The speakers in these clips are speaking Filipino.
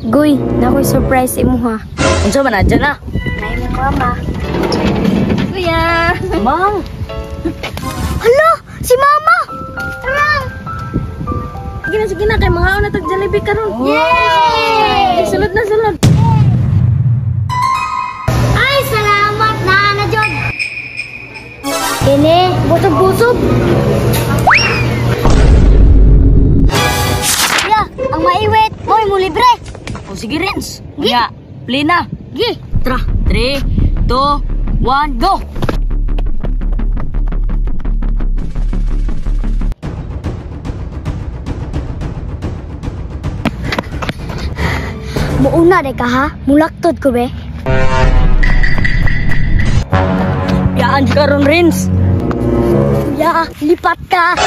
Goy, nakoy surprise imo ha. Unsa man adyan na? Nay mo mama. Kuya! Mang! Hala, si mama. Tara. Sige na, kay mga una tag-Jollibee karon. Yay! Sulod na, sulod. Ay, salamat na Jod. Kini, busog-busog. Ya, ang maiwit. Moy mo libre. O sige, Renz. Gi. Ya, play na. Gi. Tra, 3, 2, 1, go! Muuna de ka ha. Mulaktod ko be. Yaan ka ron, Renz. Ya, lipat ka.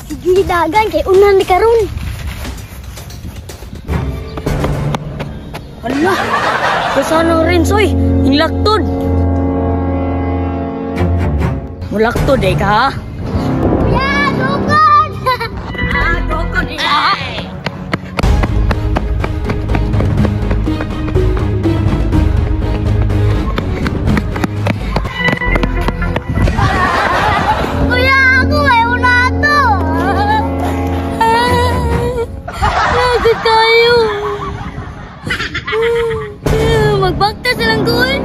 Sige dagan kay unan di karon. Hala! Kasano, Renz, oy? Hinglaktod! Mulaktod ka, ha? Ya, dukon. Dokon ila! Kuya, ako may una to. Nagod tayo. Magbakta silang goy.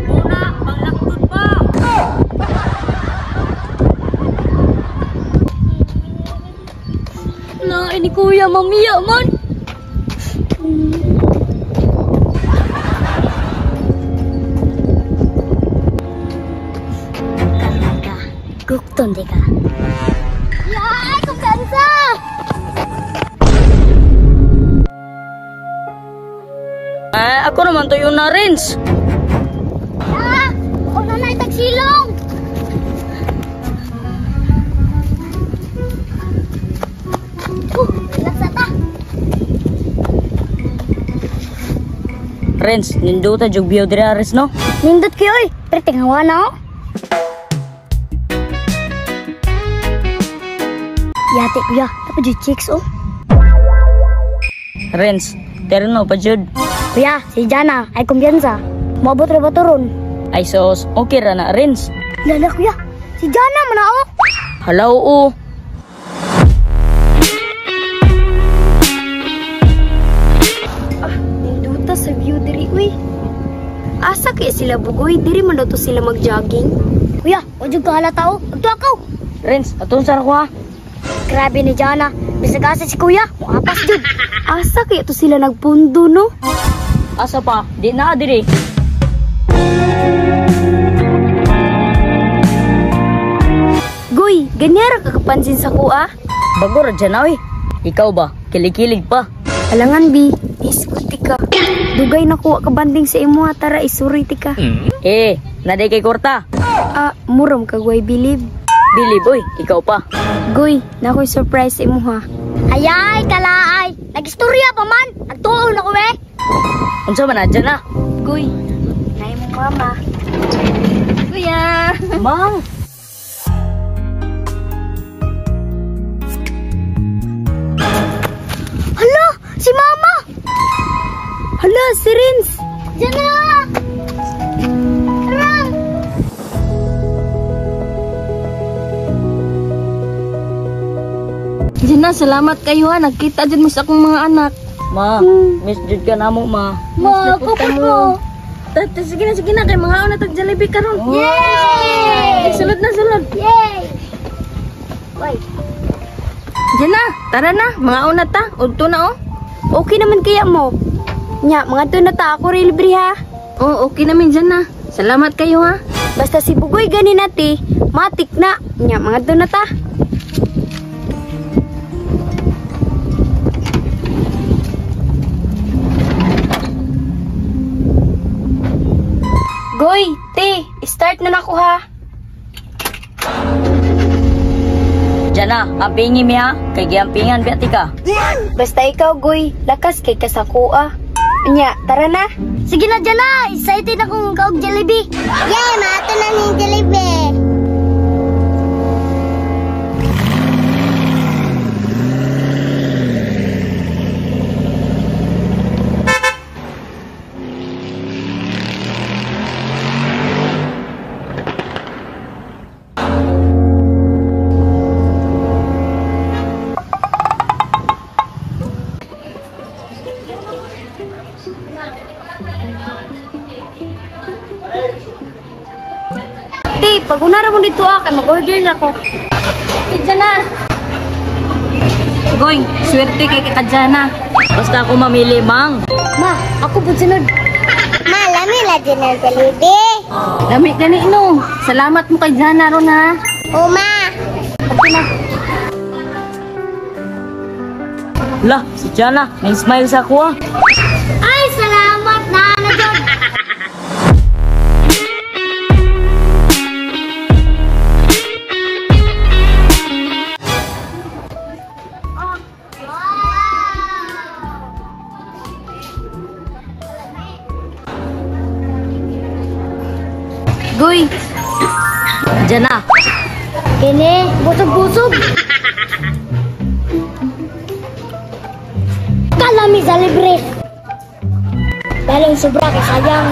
Muna, panglaktod pa! Na, ini kuya, mamiya man. Ka. Gukton de ka. Ya, kumpensa. Ako naman to yun na, Renz. Ya, ako na itagsilong. Lasa ta. Renz, ninduta jug biyaw diri ares, no? Nindot kayo oy. Pero tinghawa na oh. Yate kuya, tapos yung chicks oh. Renz, terno pa jud. Kuya, si Jana ay kumpiyansa. Mabot ra ba to ron? Ay sos, okay ra na, Renz. Lala kuya, si Jana man na oh. Hala, oo. Ninduta sa view diri uy. Asa kaya sila bugoy? Diri man daw to sila mag-jogging. Kuya, wag ka halata oh. Agto ako. Renz, atun sa ko, ha? Grabe ni Jana. Bisag asa si kuya, muapas jud. Asa kaya to sila nagpundo no? Asa pa? Di na diri. Goy, ganyara ka kapansin sa kuha? Bago ra dyan, oy. Ikaw ba? Kilig-kilig pa. Alangan bi, iskuti ka. Dugay na kuha ka banding sa imo tara isuriti ka. Naday kay Korta. Muram ka goy bilib. Bilib, oy. Ikaw pa. Goy, nakoy surprise imo ha. Ayay, kalaay. Nagistorya pa man. Agtuo na ko eh. Unsa man adyan na? Goy, nay mo mama. Kuya! Mang! Hala, si mama. Hala, si Renz. Diyan na. Tara. Diyan na, salamat kayo ha. Nagkita dyan mo sa akong mga anak. Ma, miss jud ka na mo, ma. Ma, kapot mo. Sige na, kay mga una tag-Jollibee karon. Yay! Sulod na, sulod. Yay! Wait. Diyan na, tara na. Mga una ta. Udto na oh. Okay naman kaya mo. Nya, mga to na ta ako libre ha. Oh, okay namin dyan na. Salamat kayo ha. Basta si Bugoy gani nati, matik na. Nya, mga to na ta. Goy, te, start na nako ha. Dyan na, ampingi mi ha. Kay giampingan biati ka. Basta ikaw, Goy, lakas kay kasakua. Nya, tara na. Sige na, dyan na. Excited akong kaog Jollibee. Yay, maato na ni Jollibee. mo dito kay mag-order na ko. Kadya na. Goy, swerte kay kadya na. Basta ako mamili, Mang. Ma, ako po sunod. Ma, lami la dinner paludi. Lami gani no. Salamat mo kay Jana ron ha. O ma. Okay na. Lah, si Jana, may smile sa ako ah. Ay, salamat na Jod. Goy. Jana, Kini, busog-busog. Kalami sa libre. Daling sobra kay sayang.